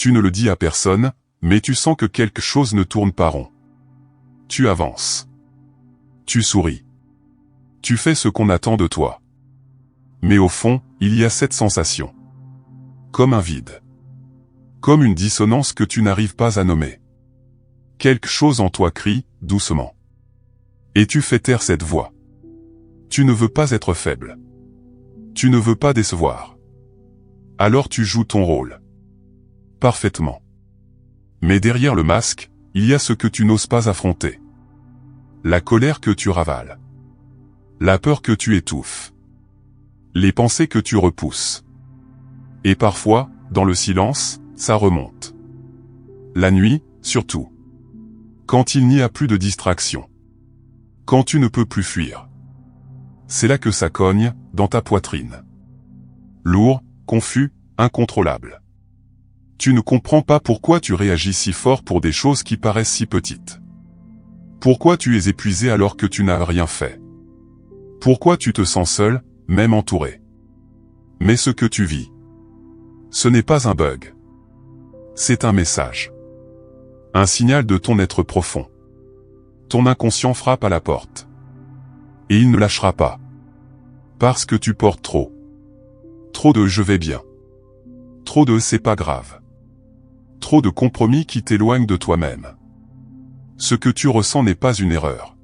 Tu ne le dis à personne, mais tu sens que quelque chose ne tourne pas rond. Tu avances. Tu souris. Tu fais ce qu'on attend de toi. Mais au fond, il y a cette sensation. Comme un vide. Comme une dissonance que tu n'arrives pas à nommer. Quelque chose en toi crie, doucement. Et tu fais taire cette voix. Tu ne veux pas être faible. Tu ne veux pas décevoir. Alors tu joues ton rôle. Parfaitement. Mais derrière le masque, il y a ce que tu n'oses pas affronter. La colère que tu ravales. La peur que tu étouffes. Les pensées que tu repousses. Et parfois, dans le silence, ça remonte. La nuit, surtout. Quand il n'y a plus de distraction. Quand tu ne peux plus fuir. C'est là que ça cogne, dans ta poitrine. Lourd, confus, incontrôlable. Tu ne comprends pas pourquoi tu réagis si fort pour des choses qui paraissent si petites. Pourquoi tu es épuisé alors que tu n'as rien fait. Pourquoi tu te sens seul, même entouré. Mais ce que tu vis, ce n'est pas un bug. C'est un message. Un signal de ton être profond. Ton inconscient frappe à la porte. Et il ne lâchera pas. Parce que tu portes trop. Trop de « je vais bien ». Trop de « c'est pas grave ». Trop de compromis qui t'éloignent de toi-même. Ce que tu ressens n'est pas une erreur.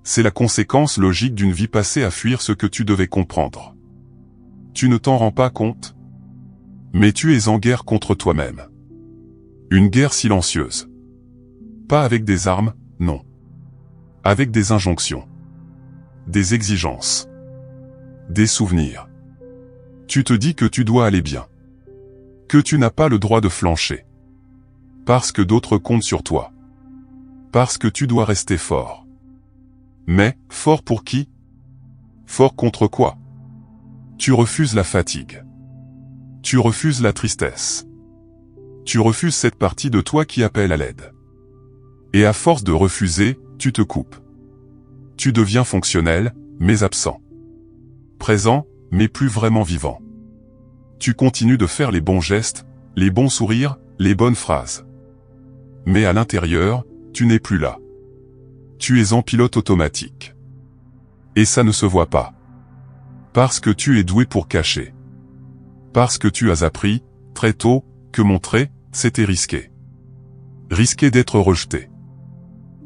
C'est la conséquence logique d'une vie passée à fuir ce que tu devais comprendre. Tu ne t'en rends pas compte. Mais tu es en guerre contre toi-même. Une guerre silencieuse. Pas avec des armes, non. Avec des injonctions. Des exigences. Des souvenirs. Tu te dis que tu dois aller bien. Que tu n'as pas le droit de flancher. Parce que d'autres comptent sur toi. Parce que tu dois rester fort. Mais, fort pour qui? Fort contre quoi? Tu refuses la fatigue. Tu refuses la tristesse. Tu refuses cette partie de toi qui appelle à l'aide. Et à force de refuser, tu te coupes. Tu deviens fonctionnel, mais absent. Présent, mais plus vraiment vivant. Tu continues de faire les bons gestes, les bons sourires, les bonnes phrases. Mais à l'intérieur, tu n'es plus là. Tu es en pilote automatique. Et ça ne se voit pas. Parce que tu es doué pour cacher. Parce que tu as appris, très tôt, que montrer, c'était risqué. Risqué d'être rejeté.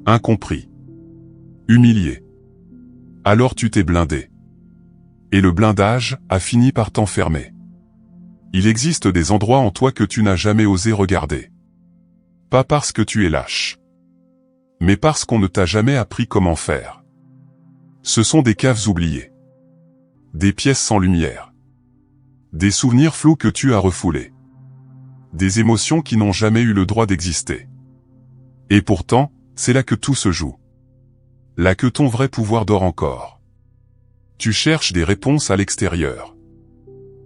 Incompris. Humilié. Alors tu t'es blindé. Et le blindage a fini par t'enfermer. Il existe des endroits en toi que tu n'as jamais osé regarder. Pas parce que tu es lâche. Mais parce qu'on ne t'a jamais appris comment faire. Ce sont des caves oubliées. Des pièces sans lumière. Des souvenirs flous que tu as refoulés. Des émotions qui n'ont jamais eu le droit d'exister. Et pourtant, c'est là que tout se joue. Là que ton vrai pouvoir dort encore. Tu cherches des réponses à l'extérieur.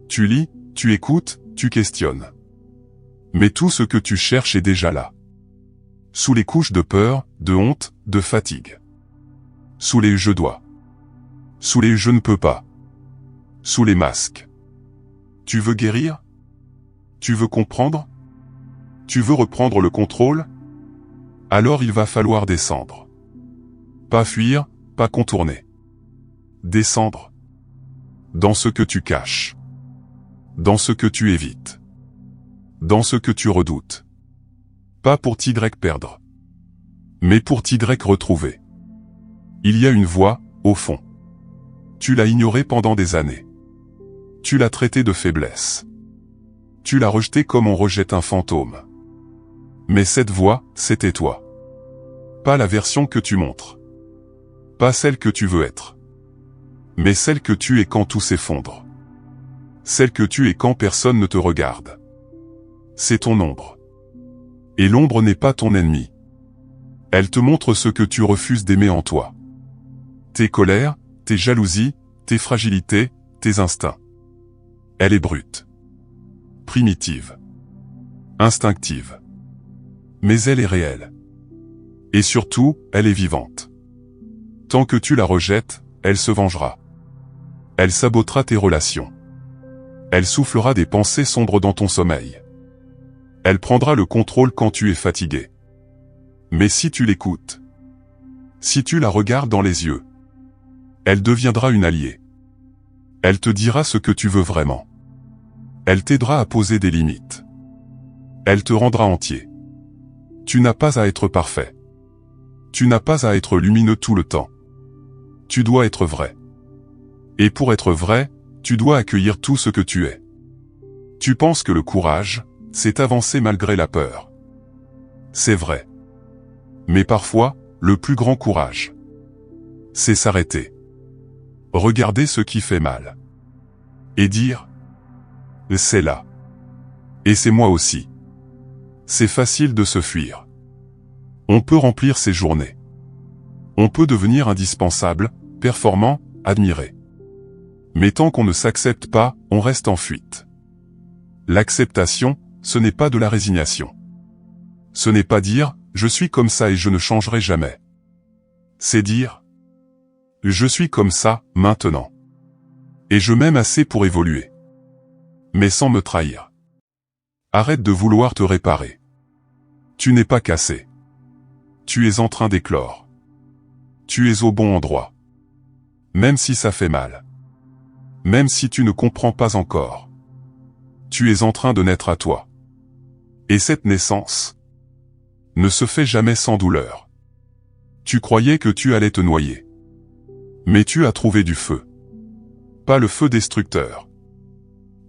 Tu lis, tu écoutes, tu questionnes. Mais tout ce que tu cherches est déjà là. Sous les couches de peur, de honte, de fatigue. Sous les « je dois ». Sous les « je ne peux pas ». Sous les masques. Tu veux guérir? Tu veux comprendre? Tu veux reprendre le contrôle? Alors il va falloir descendre. Pas fuir, pas contourner. Descendre. Dans ce que tu caches. Dans ce que tu évites. Dans ce que tu redoutes. Pas pour t'y perdre. Mais pour t'y retrouver. Il y a une voix, au fond. Tu l'as ignorée pendant des années. Tu l'as traitée de faiblesse. Tu l'as rejetée comme on rejette un fantôme. Mais cette voix, c'était toi. Pas la version que tu montres. Pas celle que tu veux être. Mais celle que tu es quand tout s'effondre. Celle que tu es quand personne ne te regarde. C'est ton ombre. Et l'ombre n'est pas ton ennemi. Elle te montre ce que tu refuses d'aimer en toi. Tes colères, tes jalousies, tes fragilités, tes instincts. Elle est brute. Primitive. Instinctive. Mais elle est réelle. Et surtout, elle est vivante. Tant que tu la rejettes, elle se vengera. Elle sabotera tes relations. Elle soufflera des pensées sombres dans ton sommeil. Elle prendra le contrôle quand tu es fatigué. Mais si tu l'écoutes, si tu la regardes dans les yeux, elle deviendra une alliée. Elle te dira ce que tu veux vraiment. Elle t'aidera à poser des limites. Elle te rendra entier. Tu n'as pas à être parfait. Tu n'as pas à être lumineux tout le temps. Tu dois être vrai. Et pour être vrai, tu dois accueillir tout ce que tu es. Tu penses que le courage, c'est avancer malgré la peur. C'est vrai. Mais parfois, le plus grand courage, c'est s'arrêter. Regarder ce qui fait mal. Et dire, c'est là. Et c'est moi aussi. C'est facile de se fuir. On peut remplir ses journées. On peut devenir indispensable, performant, admiré. Mais tant qu'on ne s'accepte pas, on reste en fuite. L'acceptation, ce n'est pas de la résignation. Ce n'est pas dire, je suis comme ça et je ne changerai jamais. C'est dire, je suis comme ça, maintenant. Et je m'aime assez pour évoluer. Mais sans me trahir. Arrête de vouloir te réparer. Tu n'es pas cassé. Tu es en train d'éclore. Tu es au bon endroit. Même si ça fait mal. Même si tu ne comprends pas encore. Tu es en train de naître à toi. Et cette naissance ne se fait jamais sans douleur. Tu croyais que tu allais te noyer. Mais tu as trouvé du feu. Pas le feu destructeur.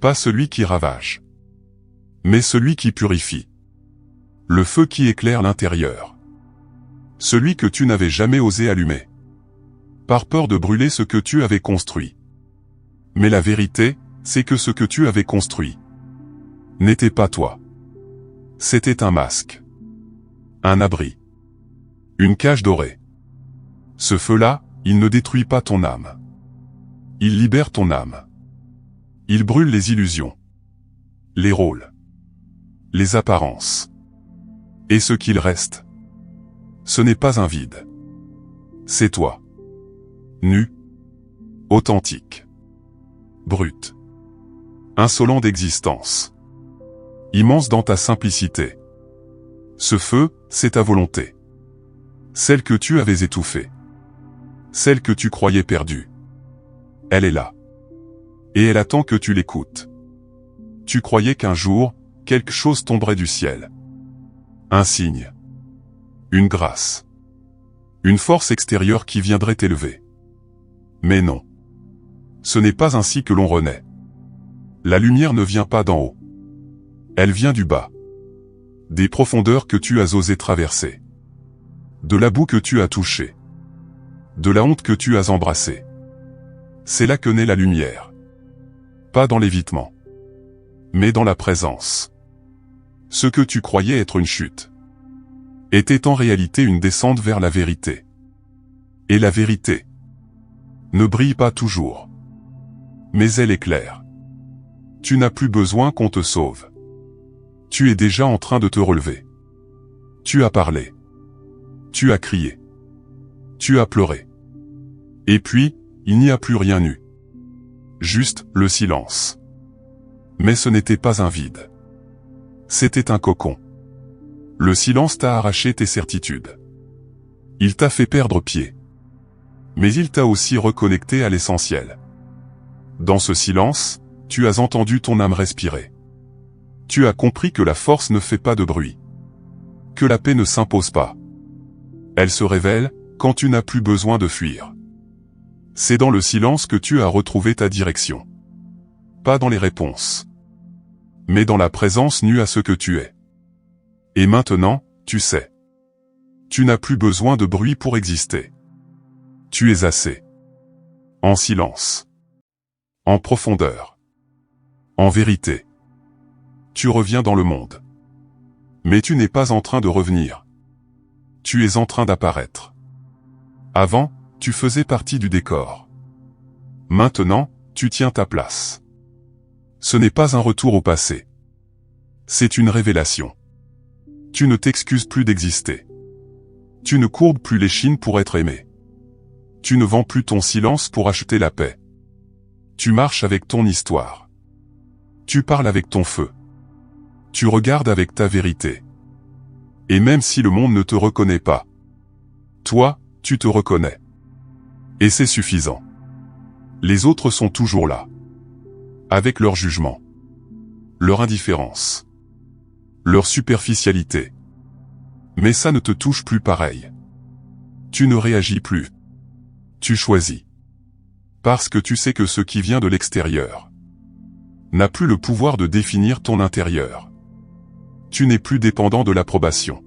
Pas celui qui ravage. Mais celui qui purifie. Le feu qui éclaire l'intérieur. Celui que tu n'avais jamais osé allumer. Par peur de brûler ce que tu avais construit. Mais la vérité, c'est que ce que tu avais construit n'était pas toi. C'était un masque. Un abri. Une cage dorée. Ce feu-là, il ne détruit pas ton âme. Il libère ton âme. Il brûle les illusions. Les rôles. Les apparences. Et ce qu'il reste, ce n'est pas un vide. C'est toi. Nu. Authentique. Brut. Insolent d'existence. Immense dans ta simplicité. Ce feu, c'est ta volonté. Celle que tu avais étouffée. Celle que tu croyais perdue. Elle est là. Et elle attend que tu l'écoutes. Tu croyais qu'un jour, quelque chose tomberait du ciel. Un signe. Une grâce. Une force extérieure qui viendrait t'élever. Mais non. Ce n'est pas ainsi que l'on renaît. La lumière ne vient pas d'en haut. Elle vient du bas. Des profondeurs que tu as osé traverser. De la boue que tu as touchée. De la honte que tu as embrassée. C'est là que naît la lumière. Pas dans l'évitement. Mais dans la présence. Ce que tu croyais être une chute était en réalité une descente vers la vérité. Et la vérité ne brille pas toujours. Mais elle est claire. Tu n'as plus besoin qu'on te sauve. Tu es déjà en train de te relever. Tu as parlé. Tu as crié. Tu as pleuré. Et puis, il n'y a plus rien eu. Juste le silence. Mais ce n'était pas un vide. C'était un cocon. Le silence t'a arraché tes certitudes. Il t'a fait perdre pied. Mais il t'a aussi reconnecté à l'essentiel. Dans ce silence, tu as entendu ton âme respirer. Tu as compris que la force ne fait pas de bruit. Que la paix ne s'impose pas. Elle se révèle quand tu n'as plus besoin de fuir. C'est dans le silence que tu as retrouvé ta direction. Pas dans les réponses. Mais dans la présence nue à ce que tu es. Et maintenant, tu sais. Tu n'as plus besoin de bruit pour exister. Tu es assez. En silence. En profondeur. En vérité. Tu reviens dans le monde. Mais tu n'es pas en train de revenir. Tu es en train d'apparaître. Avant, tu faisais partie du décor. Maintenant, tu tiens ta place. Ce n'est pas un retour au passé. C'est une révélation. Tu ne t'excuses plus d'exister. Tu ne courbes plus l'échine pour être aimé. Tu ne vends plus ton silence pour acheter la paix. Tu marches avec ton histoire. Tu parles avec ton feu. Tu regardes avec ta vérité. Et même si le monde ne te reconnaît pas, toi, tu te reconnais. Et c'est suffisant. Les autres sont toujours là. Avec leur jugement, leur indifférence, leur superficialité. Mais ça ne te touche plus pareil. Tu ne réagis plus. Tu choisis. Parce que tu sais que ce qui vient de l'extérieur n'a plus le pouvoir de définir ton intérieur. Tu n'es plus dépendant de l'approbation.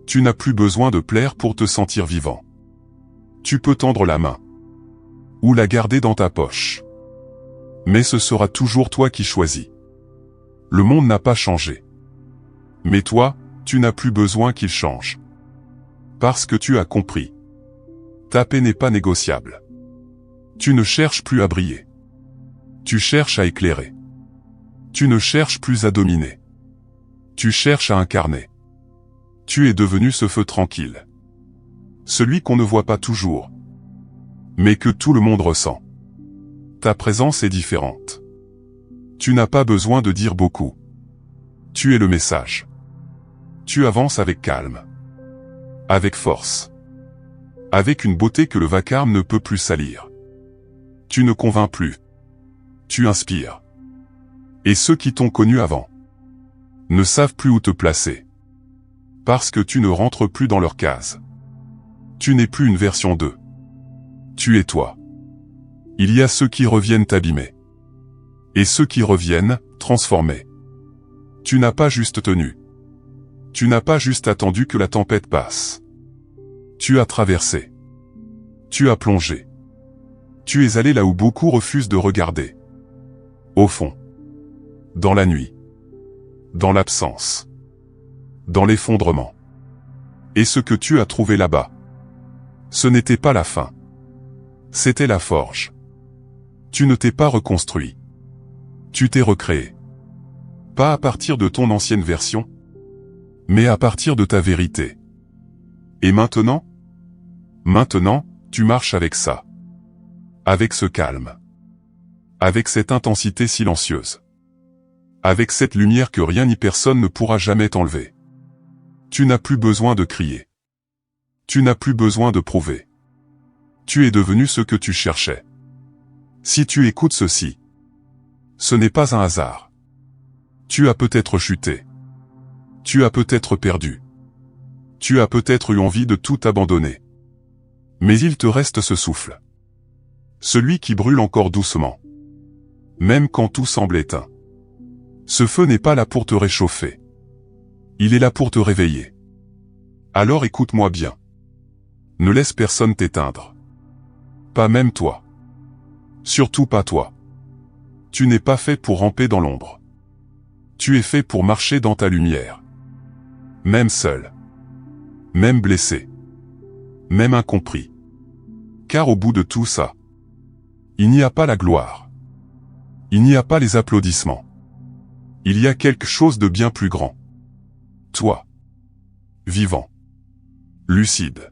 Tu n'as plus besoin de plaire pour te sentir vivant. Tu peux tendre la main ou la garder dans ta poche. Mais ce sera toujours toi qui choisis. Le monde n'a pas changé. Mais toi, tu n'as plus besoin qu'il change. Parce que tu as compris. Ta paix n'est pas négociable. Tu ne cherches plus à briller. Tu cherches à éclairer. Tu ne cherches plus à dominer. Tu cherches à incarner. Tu es devenu ce feu tranquille. Celui qu'on ne voit pas toujours, mais que tout le monde ressent. Ta présence est différente. Tu n'as pas besoin de dire beaucoup. Tu es le message. Tu avances avec calme, avec force, avec une beauté que le vacarme ne peut plus salir. Tu ne convaincs plus. Tu inspires. Et ceux qui t'ont connu avant ne savent plus où te placer. Parce que tu ne rentres plus dans leur case. Tu n'es plus une version d'eux. Tu es toi. Il y a ceux qui reviennent t'abîmer. Et ceux qui reviennent, transformés. Tu n'as pas juste tenu. Tu n'as pas juste attendu que la tempête passe. Tu as traversé. Tu as plongé. Tu es allé là où beaucoup refusent de regarder. Au fond. Dans la nuit. Dans l'absence. Dans l'effondrement. Et ce que tu as trouvé là-bas, ce n'était pas la fin. C'était la forge. Tu ne t'es pas reconstruit. Tu t'es recréé. Pas à partir de ton ancienne version, mais à partir de ta vérité. Et maintenant? Maintenant, tu marches avec ça. Avec ce calme. Avec cette intensité silencieuse. Avec cette lumière que rien ni personne ne pourra jamais t'enlever. Tu n'as plus besoin de crier. Tu n'as plus besoin de prouver. Tu es devenu ce que tu cherchais. Si tu écoutes ceci, ce n'est pas un hasard. Tu as peut-être chuté. Tu as peut-être perdu. Tu as peut-être eu envie de tout abandonner. Mais il te reste ce souffle. Celui qui brûle encore doucement. Même quand tout semble éteint. Ce feu n'est pas là pour te réchauffer. Il est là pour te réveiller. Alors écoute-moi bien. Ne laisse personne t'éteindre. Pas même toi. Surtout pas toi. Tu n'es pas fait pour ramper dans l'ombre. Tu es fait pour marcher dans ta lumière. Même seul. Même blessé. Même incompris. Car au bout de tout ça, il n'y a pas la gloire. Il n'y a pas les applaudissements. Il y a quelque chose de bien plus grand. Toi. Vivant. Lucide.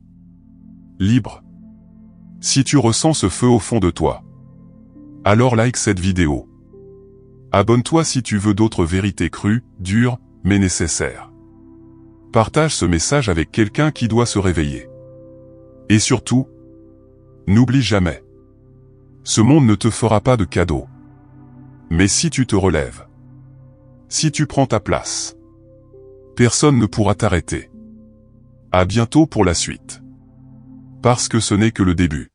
Libre. Si tu ressens ce feu au fond de toi, alors like cette vidéo. Abonne-toi si tu veux d'autres vérités crues, dures, mais nécessaires. Partage ce message avec quelqu'un qui doit se réveiller. Et surtout, n'oublie jamais. Ce monde ne te fera pas de cadeau. Mais si tu te relèves, si tu prends ta place, personne ne pourra t'arrêter. À bientôt pour la suite. Parce que ce n'est que le début.